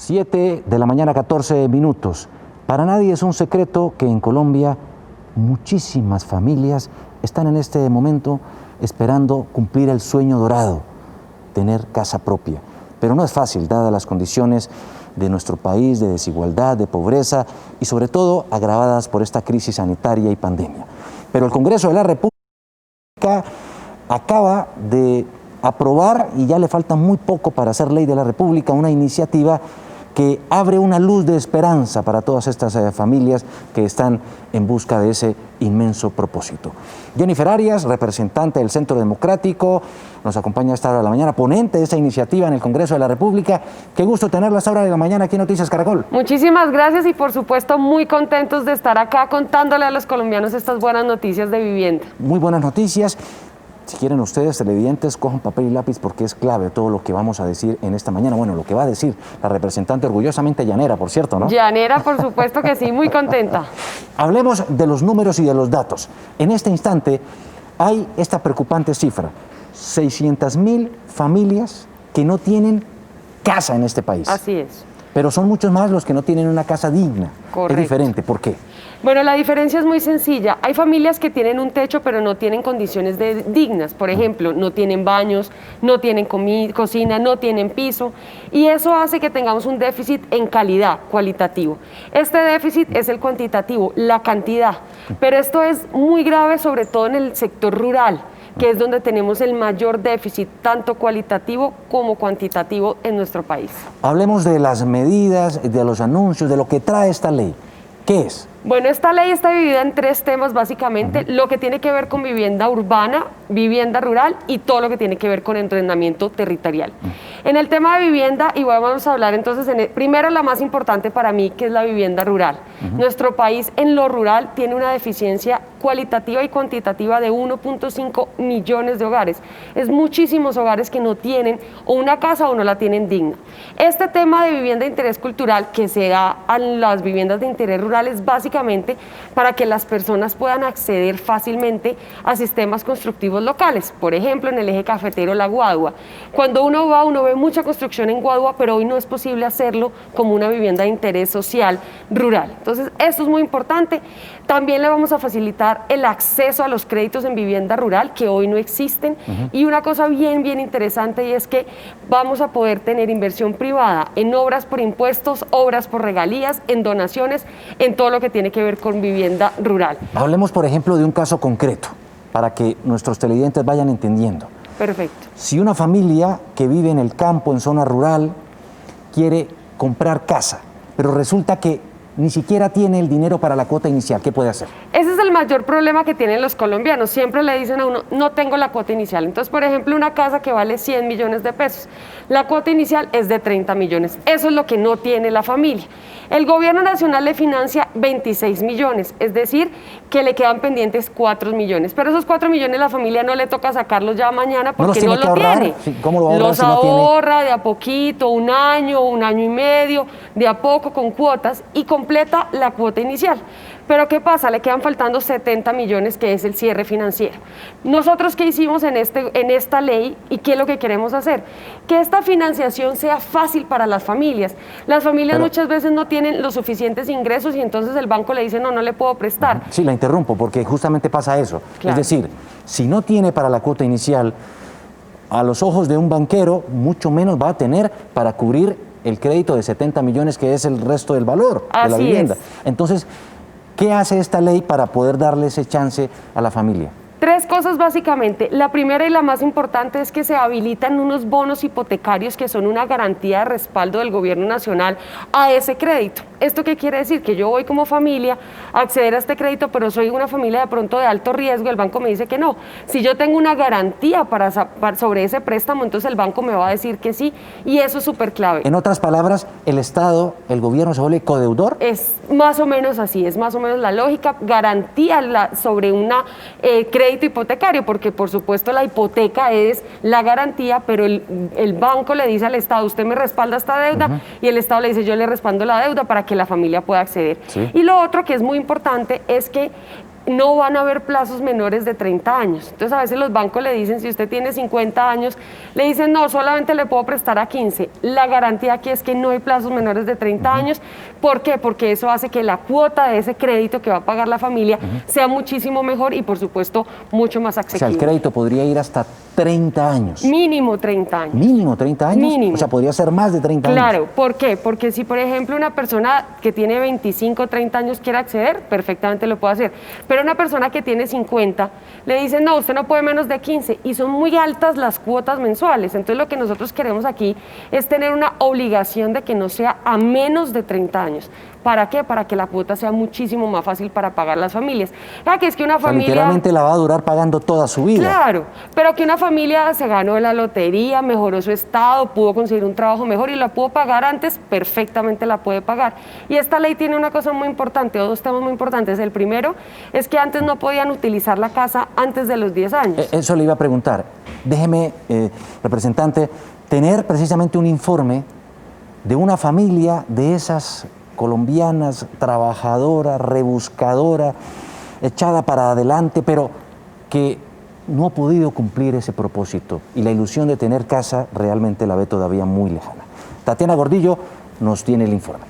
7 de la mañana, 14 minutos. Para nadie es un secreto que en Colombia muchísimas familias están en este momento esperando cumplir el sueño dorado, tener casa propia. Pero no es fácil, dadas las condiciones de nuestro país, de desigualdad, de pobreza y sobre todo agravadas por esta crisis sanitaria y pandemia. Pero el Congreso de la República acaba de aprobar, y ya le falta muy poco para hacer ley de la República, una iniciativa que abre una luz de esperanza para todas estas familias que están en busca de ese inmenso propósito. Jennifer Arias, representante del Centro Democrático, nos acompaña a esta hora de la mañana, ponente de esta iniciativa en el Congreso de la República. Qué gusto tenerla a esta hora de la mañana aquí en Noticias Caracol. Muchísimas gracias y por supuesto muy contentos de estar acá contándole a los colombianos estas buenas noticias de vivienda. Muy buenas noticias. Si quieren ustedes, televidentes, cojan papel y lápiz porque es clave todo lo que vamos a decir en esta mañana. Bueno, lo que va a decir la representante orgullosamente llanera, por cierto, ¿no? Llanera, por supuesto que sí, muy contenta. Hablemos de los números y de los datos. En este instante hay esta preocupante cifra, 600.000 familias que no tienen casa en este país. Así es. Pero son muchos más los que no tienen una casa digna. Correcto. Es diferente, ¿por qué? Bueno, la diferencia es muy sencilla. Hay familias que tienen un techo pero no tienen condiciones dignas. Por ejemplo, no tienen baños, no tienen cocina, no tienen piso. Y eso hace que tengamos un déficit en calidad, cualitativo. Este déficit es el cuantitativo, la cantidad. Pero esto es muy grave, sobre todo en el sector rural, que es donde tenemos el mayor déficit, tanto cualitativo como cuantitativo en nuestro país. Hablemos de las medidas, de los anuncios, de lo que trae esta ley. ¿Qué es? Bueno, esta ley está dividida en tres temas básicamente, lo que tiene que ver con vivienda urbana, vivienda rural y todo lo que tiene que ver con entrenamiento territorial. En el tema de vivienda, y vamos a hablar entonces, primero la más importante para mí, que es la vivienda rural. Nuestro país en lo rural tiene una deficiencia cualitativa y cuantitativa de 1.5 millones de hogares. Es muchísimos hogares que no tienen o una casa o no la tienen digna. Este tema de vivienda de interés cultural que se da a las viviendas de interés rural es básicamente para que las personas puedan acceder fácilmente a sistemas constructivos locales. Por ejemplo, en el eje cafetero La Guadua. Cuando uno va, uno ve mucha construcción en Guadua, pero hoy no es posible hacerlo como una vivienda de interés social rural. Entonces, esto es muy importante. También le vamos a facilitar el acceso a los créditos en vivienda rural, que hoy no existen. Y una cosa bien interesante, y es que vamos a poder tener inversión privada en obras por impuestos, obras por regalías, en donaciones, en todo lo que tiene que ver con vivienda rural. Hablemos, por ejemplo, de un caso concreto, para que nuestros televidentes vayan entendiendo. Perfecto. Si una familia que vive en el campo, en zona rural, quiere comprar casa, pero resulta que ni siquiera tiene el dinero para la cuota inicial, ¿qué puede hacer? Ese es el mayor problema que tienen los colombianos. Siempre le dicen a uno, no tengo la cuota inicial. Entonces, por ejemplo, una casa que vale 100 millones de pesos, la cuota inicial es de 30 millones. Eso es lo que no tiene la familia. El gobierno nacional le financia 26 millones, es decir, que le quedan pendientes 4 millones. Pero esos 4 millones la familia no le toca sacarlos ya mañana porque no lo tiene. Sí, ¿cómo lo ahorra los si no ahorra tiene? de a poquito, un año y medio, de a poco con cuotas y completa la cuota inicial. Pero ¿qué pasa? Le quedan faltando 70 millones, que es el cierre financiero. Nosotros, ¿qué hicimos en esta ley y qué es lo que queremos hacer? Que esta financiación sea fácil para las familias. Las familias muchas veces no tienen los suficientes ingresos y entonces el banco le dice, no le puedo prestar. Sí, la interrumpo porque justamente pasa eso. Claro. Es decir, si no tiene para la cuota inicial, a los ojos de un banquero, mucho menos va a tener para cubrir el crédito de 70 millones, que es el resto del valor de la vivienda. Entonces, ¿qué hace esta ley para poder darle ese chance a la familia? Tres cosas básicamente. La primera y la más importante es que se habilitan unos bonos hipotecarios que son una garantía de respaldo del gobierno nacional a ese crédito. ¿Esto qué quiere decir? Que yo voy como familia a acceder a este crédito, pero soy una familia de pronto de alto riesgo, el banco me dice que no. Si yo tengo una garantía sobre ese préstamo, entonces el banco me va a decir que sí, y eso es súper clave. En otras palabras, el Estado, el gobierno se vuelve codeudor. Es más o menos así, es más o menos la lógica, garantía sobre una crédito hipotecario, porque por supuesto la hipoteca es la garantía, pero el banco le dice al Estado, usted me respalda esta deuda, y el Estado le dice, yo le respaldo la deuda para que la familia pueda acceder. Sí. Y lo otro que es muy importante es que no van a haber plazos menores de 30 años. Entonces a veces los bancos le dicen, si usted tiene 50 años, le dicen, no, solamente le puedo prestar a 15. La garantía aquí es que no hay plazos menores de 30 años. ¿Por qué? Porque eso hace que la cuota de ese crédito que va a pagar la familia sea muchísimo mejor y, por supuesto, mucho más O asequible. sea, el crédito podría ir hasta 30 años. Mínimo 30 años. ¿Mínimo 30 años? Mínimo. O sea, podría ser más de 30 años. Claro, ¿por qué? Porque si, por ejemplo, una persona que tiene 25 o 30 años quiere acceder, perfectamente lo puede hacer. Pero una persona que tiene 50, le dicen, no, usted no puede menos de 15, y son muy altas las cuotas mensuales. Entonces, lo que nosotros queremos aquí es tener una obligación de que no sea a menos de 30 años. ¿Para qué? Para que la cuota sea muchísimo más fácil para pagar las familias. Que es que una familia... literalmente la va a durar pagando toda su vida. Claro, pero que una familia se ganó de la lotería, mejoró su estado, pudo conseguir un trabajo mejor y la pudo pagar antes, perfectamente la puede pagar. Y esta ley tiene una cosa muy importante, o dos temas muy importantes. El primero es que antes no podían utilizar la casa antes de los 10 años. Eso le iba a preguntar. Déjeme, representante, tener precisamente un informe de una familia de esas colombianas, trabajadora, rebuscadora, echada para adelante, pero que no ha podido cumplir ese propósito y la ilusión de tener casa realmente la ve todavía muy lejana. Tatiana Gordillo nos tiene el informe.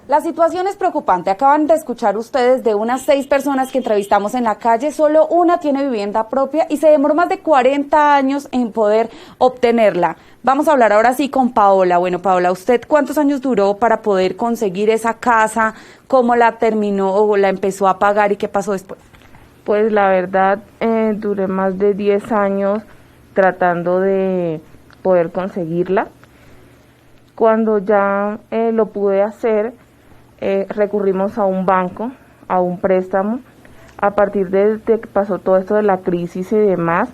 La situación es preocupante. Acaban de escuchar ustedes de unas 6 personas que entrevistamos en la calle, solo una tiene vivienda propia y se demoró más de 40 años en poder obtenerla. Vamos a hablar ahora sí con Paola. Bueno, Paola, ¿usted cuántos años duró para poder conseguir esa casa? ¿Cómo la terminó o la empezó a pagar y qué pasó después? Pues la verdad, duré más de 10 años tratando de poder conseguirla. Cuando ya lo pude hacer, recurrimos a un banco, a un préstamo. A partir de que pasó todo esto de la crisis y demás,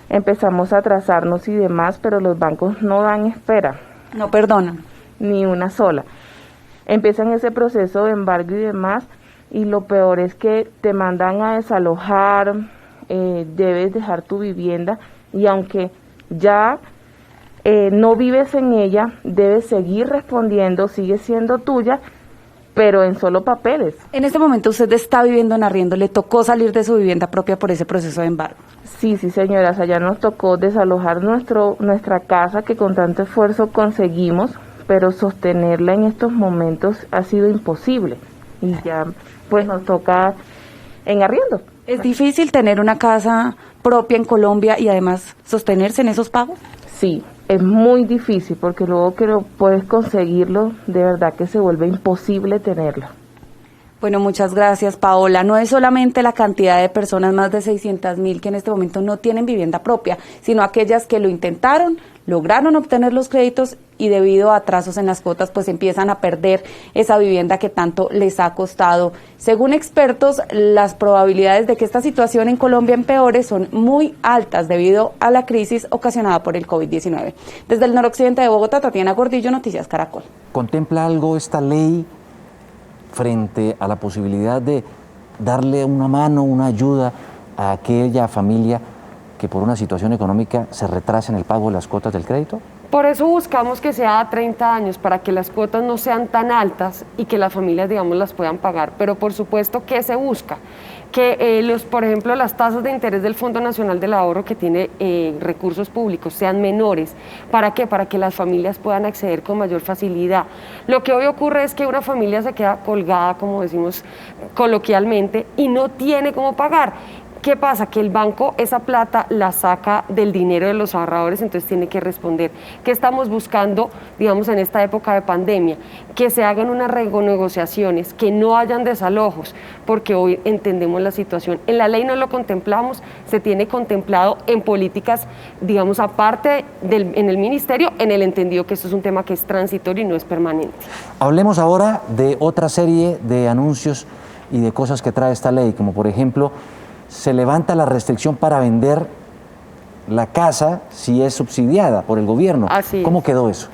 empezamos a atrasarnos y demás, pero los bancos no dan espera. No perdonan. Ni una sola. Empiezan ese proceso de embargo y demás, y lo peor es que te mandan a desalojar, debes dejar tu vivienda, y aunque ya no vives en ella, debes seguir respondiendo, sigue siendo tuya, pero en solo papeles. En este momento usted está viviendo en arriendo, ¿le tocó salir de su vivienda propia por ese proceso de embargo? Sí, señoras, allá nos tocó desalojar nuestra casa que con tanto esfuerzo conseguimos, pero sostenerla en estos momentos ha sido imposible y ya pues nos toca en arriendo. ¿Es difícil tener una casa propia en Colombia y además sostenerse en esos pagos? Sí, es muy difícil porque luego que lo puedes conseguirlo, de verdad que se vuelve imposible tenerlo. Bueno, muchas gracias, Paola. No es solamente la cantidad de personas, más de 600.000, que en este momento no tienen vivienda propia, sino aquellas que lo intentaron, lograron obtener los créditos y debido a atrasos en las cuotas, pues empiezan a perder esa vivienda que tanto les ha costado. Según expertos, las probabilidades de que esta situación en Colombia empeore son muy altas debido a la crisis ocasionada por el COVID-19. Desde el noroccidente de Bogotá, Tatiana Gordillo, Noticias Caracol. ¿Contempla algo esta ley frente a la posibilidad de darle una mano, una ayuda a aquella familia que por una situación económica se retrasa en el pago de las cuotas del crédito? Por eso buscamos que sea a 30 años, para que las cuotas no sean tan altas y que las familias, digamos, las puedan pagar. Pero por supuesto, ¿qué se busca? Que por ejemplo, las tasas de interés del Fondo Nacional del Ahorro, que tiene recursos públicos, sean menores. ¿Para qué? Para que las familias puedan acceder con mayor facilidad. Lo que hoy ocurre es que una familia se queda colgada, como decimos coloquialmente, y no tiene cómo pagar. ¿Qué pasa? Que el banco esa plata la saca del dinero de los ahorradores, entonces tiene que responder. ¿Qué estamos buscando, digamos, en esta época de pandemia? Que se hagan unas renegociaciones, que no hayan desalojos, porque hoy entendemos la situación. En la ley no lo contemplamos, se tiene contemplado en políticas, digamos, aparte en el ministerio, en el entendido que esto es un tema que es transitorio y no es permanente. Hablemos ahora de otra serie de anuncios y de cosas que trae esta ley, como por ejemplo, se levanta la restricción para vender la casa si es subsidiada por el gobierno. Así es. ¿Cómo quedó eso?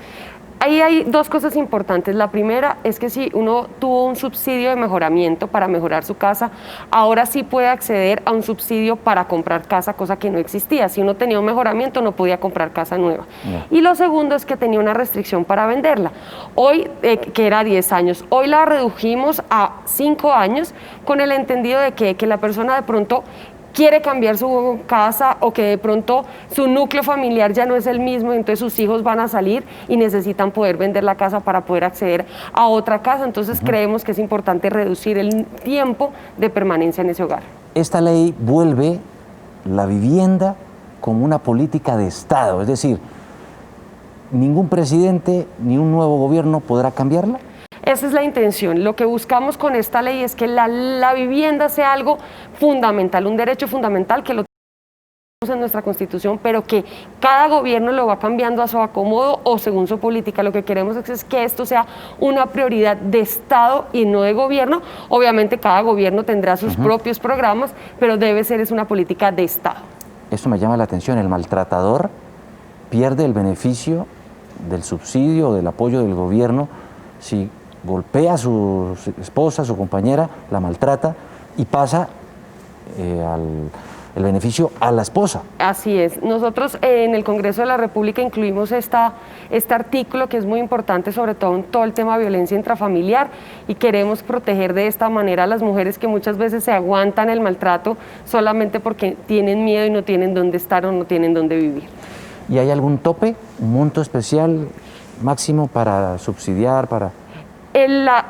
ahí hay dos cosas importantes. La primera es que si uno tuvo un subsidio de mejoramiento para mejorar su casa, ahora sí puede acceder a un subsidio para comprar casa, cosa que no existía. Si uno tenía un mejoramiento, no podía comprar casa nueva. Y lo segundo es que tenía una restricción para venderla. Hoy, que era 10 años, hoy la redujimos a 5 años con el entendido de que la persona de pronto quiere cambiar su casa o que de pronto su núcleo familiar ya no es el mismo, entonces sus hijos van a salir y necesitan poder vender la casa para poder acceder a otra casa. Entonces creemos que es importante reducir el tiempo de permanencia en ese hogar. Esta ley vuelve la vivienda como una política de Estado, es decir, ningún presidente ni un nuevo gobierno podrá cambiarla. Esa es la intención. Lo que buscamos con esta ley es que la vivienda sea algo fundamental, un derecho fundamental que lo tenemos en nuestra Constitución, pero que cada gobierno lo va cambiando a su acomodo o según su política. Lo que queremos es que esto sea una prioridad de Estado y no de gobierno. Obviamente cada gobierno tendrá sus propios programas, pero debe ser una política de Estado. Eso me llama la atención. El maltratador pierde el beneficio del subsidio o del apoyo del gobierno si golpea a su esposa, a su compañera, la maltrata y pasa el beneficio a la esposa. Así es. Nosotros en el Congreso de la República incluimos este artículo que es muy importante, sobre todo en todo el tema de violencia intrafamiliar, y queremos proteger de esta manera a las mujeres que muchas veces se aguantan el maltrato solamente porque tienen miedo y no tienen dónde estar o no tienen dónde vivir. ¿Y hay algún tope, un monto especial máximo para subsidiar, para...?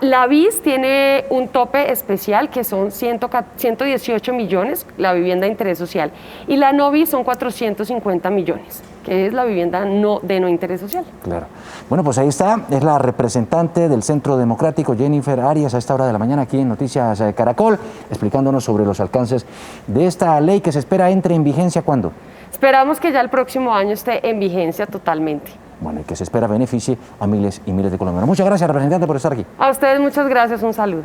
La BIS tiene un tope especial que son 118 millones, la vivienda de interés social, y la no BIS son 450 millones, que es la vivienda de no interés social. Claro. Bueno, pues ahí está, es la representante del Centro Democrático, Jennifer Arias, a esta hora de la mañana aquí en Noticias Caracol, explicándonos sobre los alcances de esta ley que se espera entre en vigencia, ¿cuándo? Esperamos que ya el próximo año esté en vigencia totalmente. Bueno, y que se espera beneficie a miles y miles de colombianos. Muchas gracias, representante, por estar aquí. A ustedes muchas gracias, un saludo.